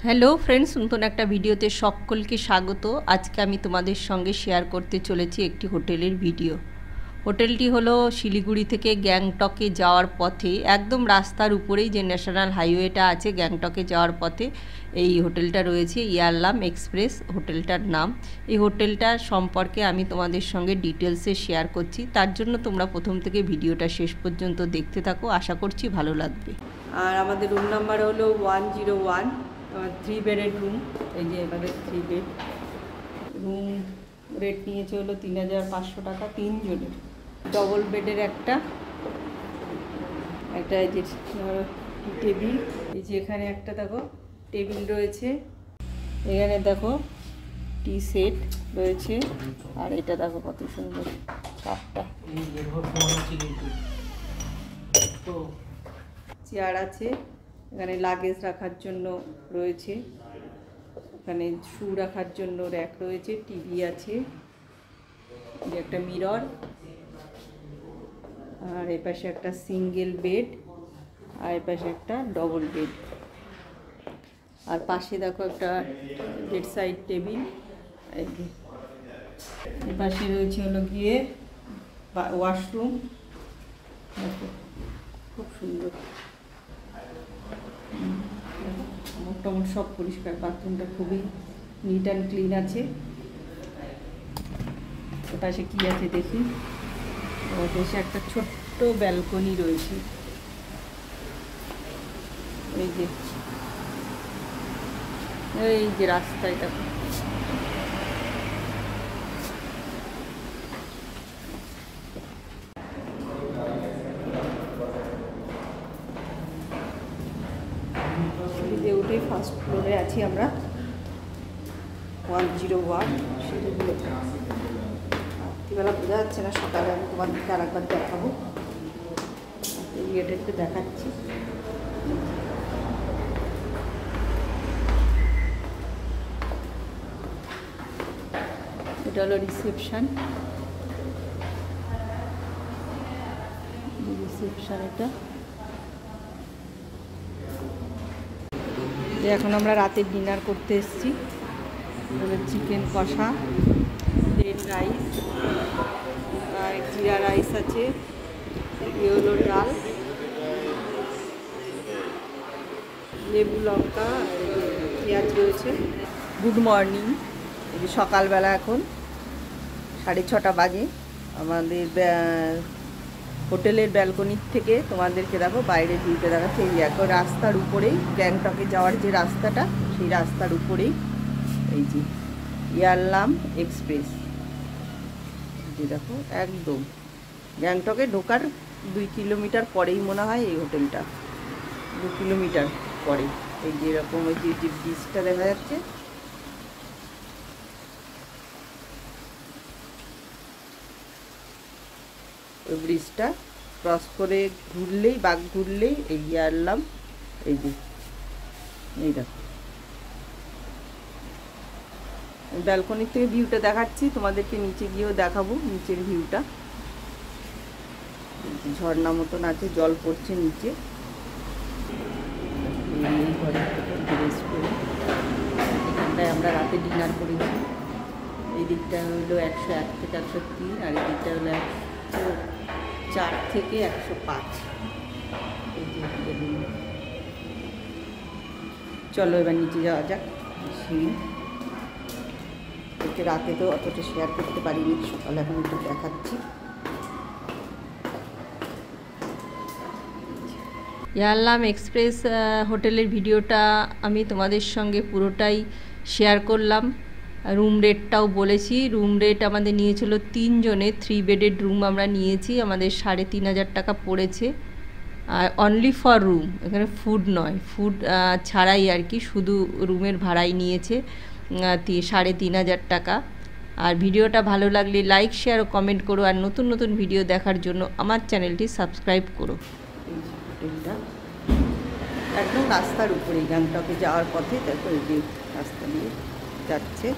Hello friends, নতুন একটা ভিডিওতে সকলকে স্বাগত। আজকে আমি তোমাদের সঙ্গে শেয়ার করতে চলেছি একটি হোটেলের ভিডিও। হোটেলটি হলো শিলিগুড়ি থেকে গ্যাংটকে যাওয়ার পথে, একদম রাস্তার উপরেই যে ন্যাশনাল হাইওয়েটা আছে গ্যাংটকে যাওয়ার পথে এই হোটেলটা রয়েছে। ইয়ারলাম এক্সপ্রেস হোটেলটার নাম। এই হোটেলটা সম্পর্কে আমি তোমাদের সঙ্গে ডিটেলসে শেয়ার করছি, তার জন্য তোমরা প্রথম থেকে ভিডিওটা শেষ পর্যন্ত দেখতে থাকো, আশা করছি ভালো লাগবে। আর আমাদের রুম নাম্বার হলো 101, 3 বেডের রুম। এই যে এবারে 3 বেড রুম। রেট নিয়েছে হলো 3500 টাকা তিনজনের। ডবল বেডের একটা এই যে টেবিল, এই যে এখানে একটা দেখো টেবিল রয়েছে, এখানে দেখো টি সেট রয়েছে, আর এটা দেখো কত সুন্দর কাপটা। চেয়ার আছে, এখানে লাগেজ রাখার জন্য রয়েছে, এখানে শু রাখার জন্য র্যাক রয়েছে, টিভি আছে, একটা মিরর, আর এপাশে একটা সিঙ্গেল বেড, আর এপাশে একটা ডবল বেড, আর পাশে দেখো একটা বেড সাইড টেবিল। এপাশে রয়েছে হলো গিয়ে ওয়াশরুম, খুব সুন্দর, মোটামুটি সব পরিষ্কার। বাথরুমটা খুবই নিট অ্যান্ড ক্লিন আছে। এপাশে কী আছে দেখি, দেশে একটা ছোট্ট ব্যালকনি রয়েছে। এই যে রাস্তায় দেখো, সিঁড়িতে উঠে ফার্স্ট ফ্লোরে আছি আমরা, 101 সিঁড়িগুলো। রাত্রিবেলা বোঝা যাচ্ছে না, সকালে আমি তোমাদেরকে আর একবার দেখাবো, এরিয়াটা একটু দেখাচ্ছি। এটা হলো রিসেপশন, এটা। এখন আমরা রাতের ডিনার করতে এসেছি। চিকেন কষা, প্লেন রাইস, আর জিরা রাইস আছে, এ হলো ডাল, লেবু লঙ্কা, পেঁয়াজ রয়েছে। গুড মর্নিং, এই যে সকালবেলা এখন 6:30 বাজে। আমাদের হোটেলের ব্যালকনির থেকে তোমাদেরকে দেখো বাইরের ভিউটা দেখাচ্ছে। এই এখন রাস্তার উপরেই, গ্যাংটকে যাওয়ার যে রাস্তাটা, সেই রাস্তার উপরেই এই যে ইয়ারলাম এক্সপ্রেস। যে দেখো একদম গ্যাংটকে ঢোকার 2 কিলোমিটার পরেই মনে হয় এই হোটেলটা, 2 কিলোমিটার পরে। এই যে এরকম ওই যে ব্রিজটা দেখা যাচ্ছে, ওই ব্রিজটা ক্রস করে ঘুরলেই, বাঘ ঘুরলেই এই ইয়ারলাম। এই যে এই দেখো ব্যালকনির থেকে ভিউটা দেখাচ্ছি, তোমাদেরকে নিচে গিয়েও দেখাবো নিচের ভিউটা। ঝর্ণা মতন আছে, জল পড়ছে নিচে। এখানটায় আমরা রাতে ডিনার করেছি। এই দিকটা হলো 101 থেকে 103, আর এই দিকটা হলো 104 থেকে 105। চলো এবার নিচে যাওয়া যাক। সিঁড়ি থেকে রাতে তো অতটা শেয়ার করতে পারিনি, সকালে এখন একটু দেখাচ্ছি। ইয়ারলাম এক্সপ্রেস হোটেলের ভিডিওটা আমি তোমাদের সঙ্গে পুরোটাই শেয়ার করলাম। রুম রেটটাও বলেছি। রুম রেট আমাদের নিয়েছিল 3 জনের, 3 বেডের রুম আমরা নিয়েছি, আমাদের 3500 টাকা পড়েছে। আর অনলি ফর রুম, এখানে ফুড নয়, ফুড ছাড়াই আর কি, শুধু রুমের ভাড়াই নিয়েছে 3500 টাকা। আর ভিডিওটা ভালো লাগলে লাইক, শেয়ার ও কমেন্ট করো, আর নতুন নতুন ভিডিও দেখার জন্য আমার চ্যানেলটি সাবস্ক্রাইব করো। হোটেলটা একদম রাস্তার উপরেই, গ্যাংটকে যাওয়ার পথে দেখো এই যে রাস্তা দিয়ে যাচ্ছে।